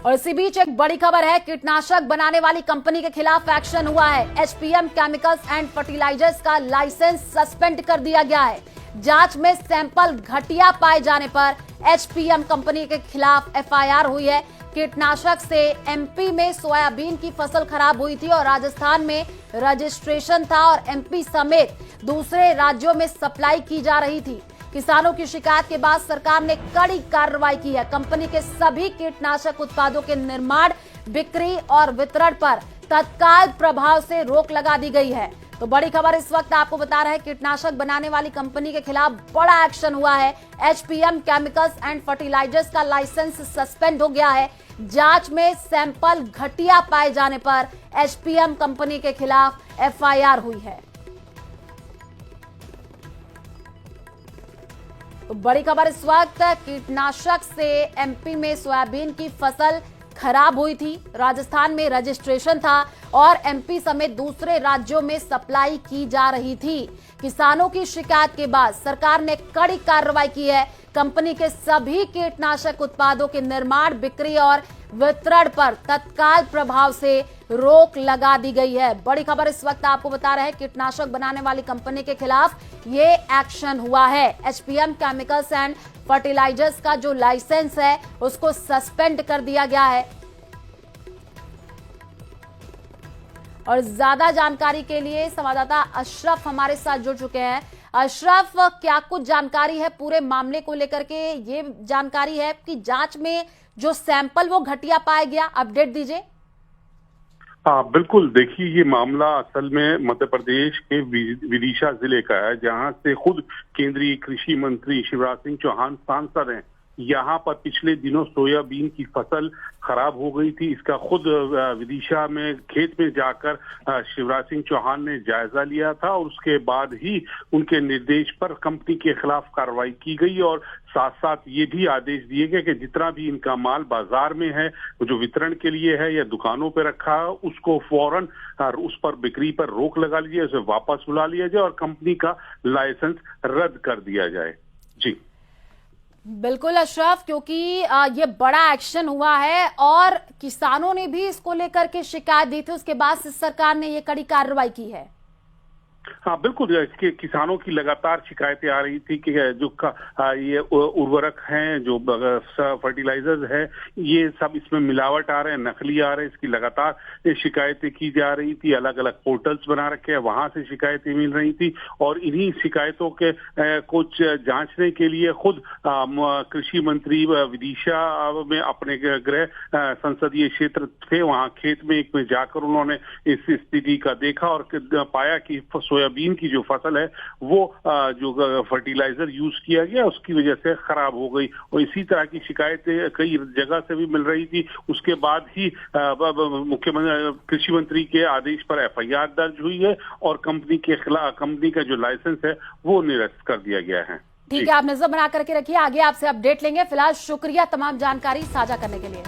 और इसी बीच एक बड़ी खबर है, कीटनाशक बनाने वाली कंपनी के खिलाफ एक्शन हुआ है। एचपीएम केमिकल्स एंड फर्टिलाइजर्स का लाइसेंस सस्पेंड कर दिया गया है। जांच में सैंपल घटिया पाए जाने पर एचपीएम कंपनी के खिलाफ एफआईआर हुई है। कीटनाशक से एमपी में सोयाबीन की फसल खराब हुई थी और राजस्थान में रजिस्ट्रेशन था और एमपी समेत दूसरे राज्यों में सप्लाई की जा रही थी। किसानों की शिकायत के बाद सरकार ने कड़ी कार्रवाई की है। कंपनी के सभी कीटनाशक उत्पादों के निर्माण, बिक्री और वितरण पर तत्काल प्रभाव से रोक लगा दी गई है। तो बड़ी खबर इस वक्त आपको बता रहे हैं, कीटनाशक बनाने वाली कंपनी के खिलाफ बड़ा एक्शन हुआ है। एचपीएम केमिकल्स एंड फर्टिलाइजर्स का लाइसेंस सस्पेंड हो गया है। जांच में सैंपल घटिया पाए जाने पर एचपीएम कंपनी के खिलाफ एफआईआर हुई है। तो बड़ी खबर इस वक्त, कीटनाशक से एमपी में सोयाबीन की फसल खराब हुई थी, राजस्थान में रजिस्ट्रेशन था और एमपी समेत दूसरे राज्यों में सप्लाई की जा रही थी। किसानों की शिकायत के बाद सरकार ने कड़ी कार्रवाई की है। कंपनी के सभी कीटनाशक उत्पादों के निर्माण, बिक्री और वितरण पर तत्काल प्रभाव से रोक लगा दी गई है। बड़ी खबर इस वक्त आपको बता रहे हैं, कीटनाशक बनाने वाली कंपनी के खिलाफ ये एक्शन हुआ है। एचपीएम केमिकल्स एंड फर्टिलाइजर्स का जो लाइसेंस है उसको सस्पेंड कर दिया गया है। और ज्यादा जानकारी के लिए संवाददाता अशरफ हमारे साथ जुड़ चुके हैं। अशरफ, क्या कुछ जानकारी है पूरे मामले को लेकर के? ये जानकारी है कि जांच में जो सैंपल वो घटिया पाया गया, अपडेट दीजिए। हाँ बिल्कुल, देखिए ये मामला असल में मध्य प्रदेश के विदिशा जिले का है, जहां से खुद केंद्रीय कृषि मंत्री शिवराज सिंह चौहान सांसद हैं। यहाँ पर पिछले दिनों सोयाबीन की फसल खराब हो गई थी। इसका खुद विदिशा में खेत में जाकर शिवराज सिंह चौहान ने जायजा लिया था और उसके बाद ही उनके निर्देश पर कंपनी के खिलाफ कार्रवाई की गई और साथ साथ ये भी आदेश दिए गए कि जितना भी इनका माल बाजार में है, जो वितरण के लिए है या दुकानों पर रखा है, उसको फौरन उस पर बिक्री पर रोक लगा लीजिए, उसे वापस बुला लिया जाए और कंपनी का लाइसेंस रद्द कर दिया जाए। जी बिल्कुल अशरफ, क्योंकि ये बड़ा एक्शन हुआ है और किसानों ने भी इसको लेकर के शिकायत दी थी, उसके बाद से सरकार ने ये कड़ी कार्रवाई की है। हाँ बिल्कुल, इसके किसानों की लगातार शिकायतें आ रही थी कि जो ये उर्वरक हैं, जो फर्टिलाइजर्स है, ये सब इसमें मिलावट आ रहे हैं, नकली आ रहे हैं। इसकी लगातार शिकायतें की जा रही थी। अलग अलग पोर्टल्स बना रखे हैं, वहां से शिकायतें मिल रही थी और इन्हीं शिकायतों के कुछ जांचने के लिए खुद कृषि मंत्री विदिशा में अपने गृह संसदीय क्षेत्र थे, वहां खेत में एक में जाकर उन्होंने इस स्थिति का देखा और पाया कि सोयाबीन की जो फसल है वो जो फर्टिलाइजर यूज किया गया उसकी वजह से खराब हो गई और इसी तरह की शिकायतें कई जगह से भी मिल रही थी। उसके बाद ही मुख्यमंत्री कृषि मंत्री के आदेश पर एफआईआर दर्ज हुई है और कंपनी के खिलाफ कंपनी का जो लाइसेंस है वो निरस्त कर दिया गया है। ठीक है, आप नजर बना करके रखिए, आगे आपसे अपडेट लेंगे। फिलहाल शुक्रिया तमाम जानकारी साझा करने के लिए।